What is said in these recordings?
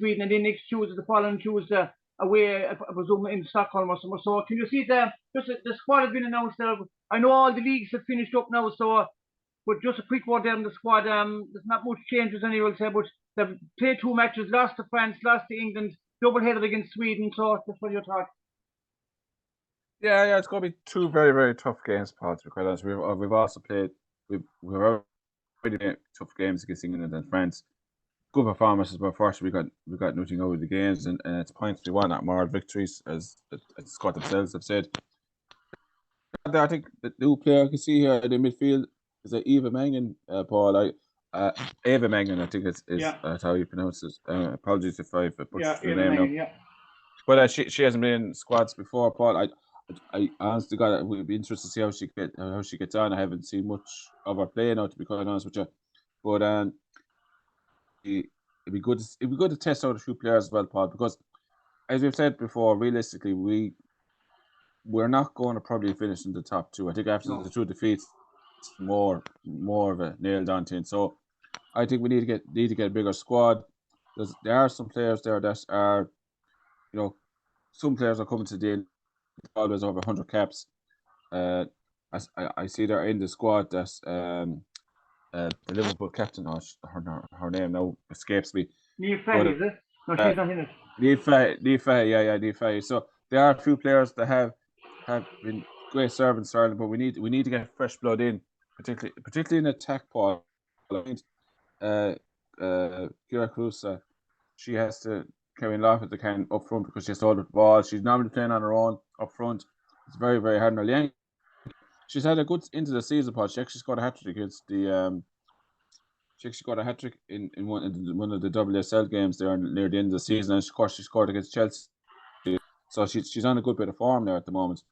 Sweden, and then next Tuesday, the following Tuesday, away, I presume, in Stockholm or somewhere. So can you see the squad has been announced there? I know all the leagues have finished up now, so but just a quick word there on the squad. There's not much changes anyway, say, but they've played 2 matches, lost to France, lost to England, double headed against Sweden. So that's what you're talking. Yeah, it's going to be 2 very, very tough games, Paul, to be quite honest. We've also played, we've already played tough games against England and France. Good performances, but unfortunately we got nothing out of the games, and it's points we want, not more victories, as the squad themselves have said. I think the new player I can see here in the midfield is Eva Mangan, Paul. Eva Mangan, I think that's how you pronounce it. Apologies if I butchered the name now. Yeah. But she hasn't been in squads before, Paul. I honestly got it. Would be interested to see how she gets on. I haven't seen much of her play now, to be quite honest with you. But it'd be good to test out a few players as well, Paul, because as we've said before, realistically we're not going to probably finish in the top 2. I think after the 2 defeats, it's more of a nailed on thing. So I think we need to get a bigger squad. There are some players there that are, some players are coming to the end, always over 100 caps. I see they're in the squad. That's the Liverpool captain. Her name now escapes me. Niamh Fahey, is it? No, she's not in it. Niamh Fahey, Niamh Fahey. So there are a few players that have been great servants, Ireland, but we need to get fresh blood in, particularly in attack, Paul. Kira Carusa, she has to carry a lot of the can up front because she has to hold the ball. She's normally playing on her own up front. It's very, very hard on her. She's had a good into the season, Paul. She actually scored a hat-trick against the she actually got a hat-trick in one of the WSL games there near the end of the season, and of course she scored against Chelsea. So she's on a good bit of form there at the moment.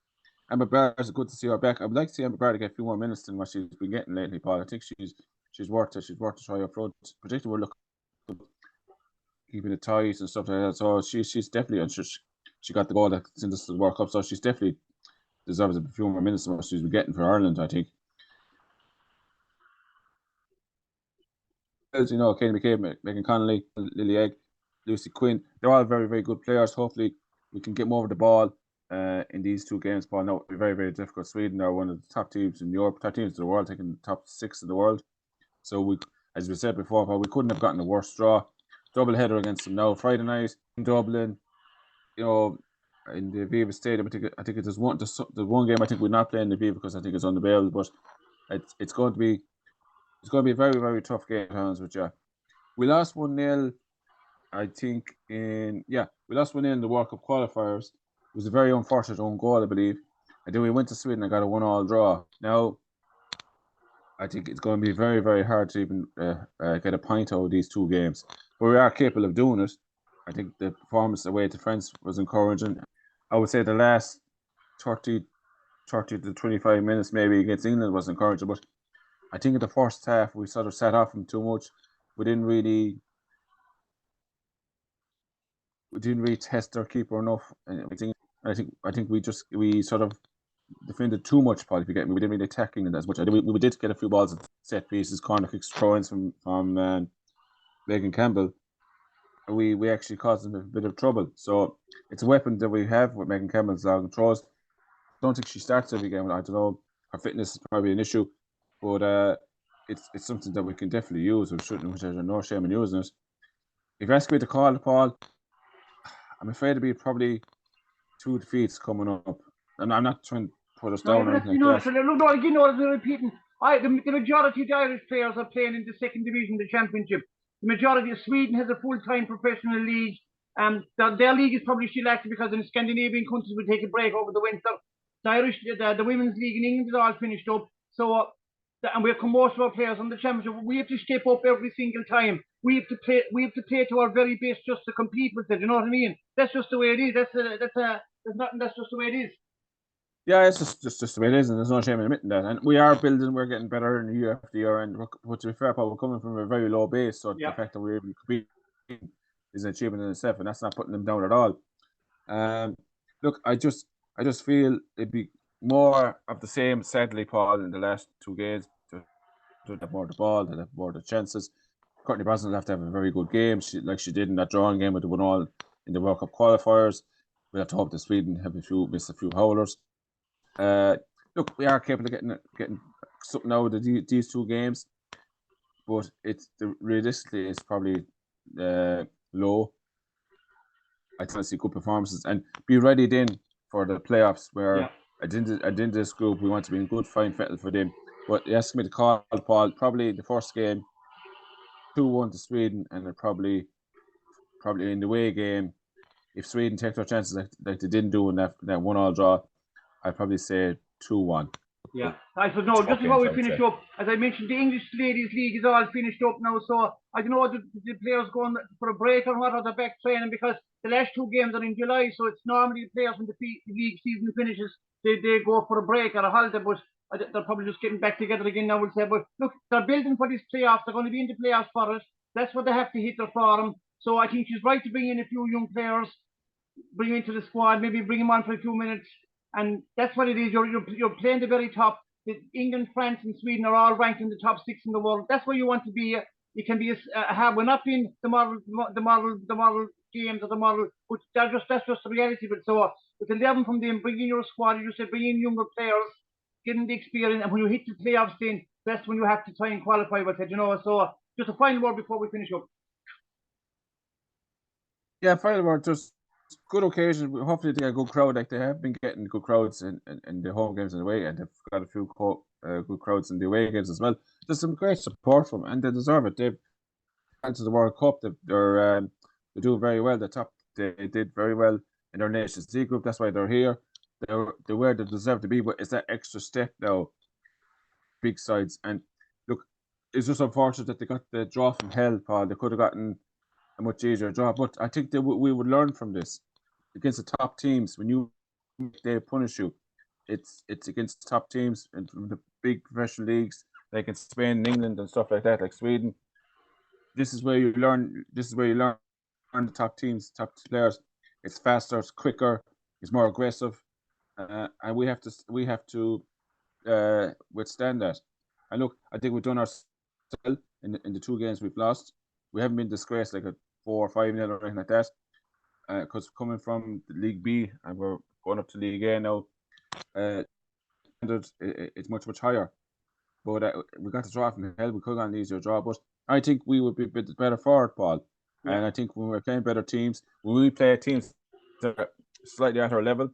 Amber Barr, it's good to see her back. I would like to see Amber Barr to get a few more minutes than what she's been getting lately, Paul. I think she's worth it. She's worth a try up front. Particularly we're looking keeping it tight and stuff like that. So she's definitely, and she got the ball since this World Cup, so she's definitely deserves a few more minutes than what she's been getting for Ireland, I think. As you know, Katie McCabe, Megan Connolly, Lily Egg, Lucy Quinn, they're all very, very good players. Hopefully we can get more of the ball in these 2 games, Paul. Now, it'll be very, very difficult. Sweden are one of the top teams in Europe, top teams in the world, taking the top 6 in the world. So we, as we said before, Paul, we couldn't have gotten a worse draw. Double header against them now. Friday night in Dublin, in the Aviva Stadium. I think it is the one game I think we're not playing the Aviva because I think it's unavailable, but it's going to be a very, very tough game, to be honest with you. We lost 1-0, I think, we lost 1-0 in the World Cup qualifiers. It was a very unfortunate own goal, I believe. And then we went to Sweden and got a 1-1 draw. Now, I think it's going to be very, very hard to even get a point out of these 2 games. But we are capable of doing it. I think the performance away to France was encouraging. I would say the last 30 to 25 minutes maybe against England was encouraging. But I think in the first half we sort of set off them too much. We didn't really test our keeper enough. And I think we sort of defended too much, Paul, if you get me. We didn't really attack England as much. We did get a few balls at set pieces, corner kicks, throw-ins from Megan Campbell. We actually caused them a bit of trouble. So it's a weapon that we have with Megan Campbell's long throws. I don't think she starts every game. I don't know. Her fitness is probably an issue, but it's something that we can definitely use. There's no shame in using it. If you ask me to call it, Paul, I'm afraid to be probably 2 defeats coming up. And I'm not trying to put us down or anything like that. We're repeating. The majority of the Irish players are playing in the 2nd division, the Championship. The majority of Sweden has a full-time professional league. Their league is probably still active because in Scandinavian countries will take a break over the winter. The women's league in England is all finished up. So, and we've come most of our players on the Championship. We have to step up every single time. We have to play to our very best just to compete with it. You know what I mean? That's just the way it is. That's just the way it is. Yeah, it's just the way it is, and there's no shame in admitting that. And we are building, we're getting better in year after year. And to be fair, Paul, we're coming from a very low base, so the fact that we're able to compete is an achievement in itself, and that's not putting them down at all. Look, I just feel it'd be more of the same, sadly, Paul, in the last 2 games. To have more of the ball, to have more of the chances. Courtney Brosnan will have to have a very good game, like she did in that drawing game with the 1-1 in the World Cup qualifiers. We have to hope that Sweden miss a few howlers. Look, we are capable of getting something out of these two games, but realistically it's probably low. I tend to see good performances and be ready then for the playoffs where at the end of this group we want to be in good fine fettle for them. But you ask me to call, Paul, probably the first game 2-1 to Sweden, and then probably in the away game, if Sweden take their chances like they didn't do in that 1-1 draw, I'd probably say 2-1. Yeah, I suppose no. Just before we finish up, as I mentioned, the English Ladies League is all finished up now. So I don't know, the players going for a break or what, or they're back training, because the last two games are in July. So it's normally the players when the league season finishes, they go for a break or a holiday. But they're probably just getting back together again now, we'll say. But look, they're building for this playoffs. They're going to be in the playoffs for us. That's what they have to hit their form. So I think she's right to bring in a few young players, bring them into the squad, maybe bring them on for a few minutes. And that's what it is. You're playing the very top. England, France, and Sweden are all ranked in the top 6 in the world. That's where you want to be. You can be we're not being the model games or the model, but that's just the reality. But so with 11 from them, bring in your squad. You said bring in younger players, get them the experience, and when you hit the playoffs, then that's when you have to try and qualify with it. So just a final word before we finish up. Yeah, final word. Just good occasion. Hopefully they get a good crowd. Like they have been getting good crowds in the home games and away, and they've got a few good crowds in the away games as well. There's some great support from them, and they deserve it. They've gone to the World Cup. They're doing very well. They did very well in their Nations League group. That's why they're here. They're where they deserve to be. But it's that extra step now. Big sides, and look, it's just unfortunate that they got the draw from hell, Paul. They could have gotten a much easier draw, but I think that we would learn from this. Against the top teams, when they punish you, it's against top teams and the big professional leagues like in Spain and England and stuff like that, like Sweden. This is where you learn. The top teams, top players. It's faster, it's quicker, it's more aggressive, and we have to withstand that. And look, I think we've done ourselves in the two games we've lost. We haven't been disgraced like a 4 or 5-0 or anything like that. Because coming from the League B and we're going up to League A now, it's much higher. But we got the draw from hell. We could have gotten an easier draw, but I think we would be a bit better for it, Paul. Yeah. And I think when we're playing better teams, when we play teams that are slightly at our level,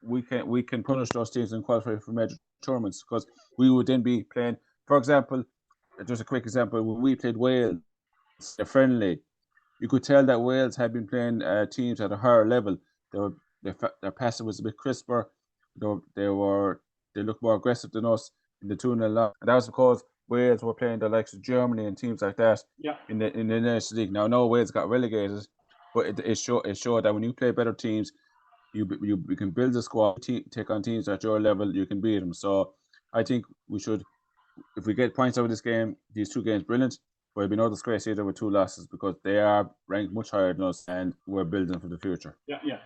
we can punish those teams and qualify for major tournaments, because we would then be playing. For example, just a quick example, when we played Wales, a friendly, you could tell that Wales had been playing teams at a higher level. Their passing was a bit crisper. They looked more aggressive than us in the 2-0 loss, and that was because Wales were playing the likes of Germany and teams like that. Yeah. In the Nations League. Now, no, Wales got relegated, but it showed that when you play better teams, you can build a squad, take on teams at your level, you can beat them. So I think we should, if we get points out of this game, these two games, brilliant. But it'll be no disgrace either with 2 losses, because they are ranked much higher than us and we're building for the future. Yeah.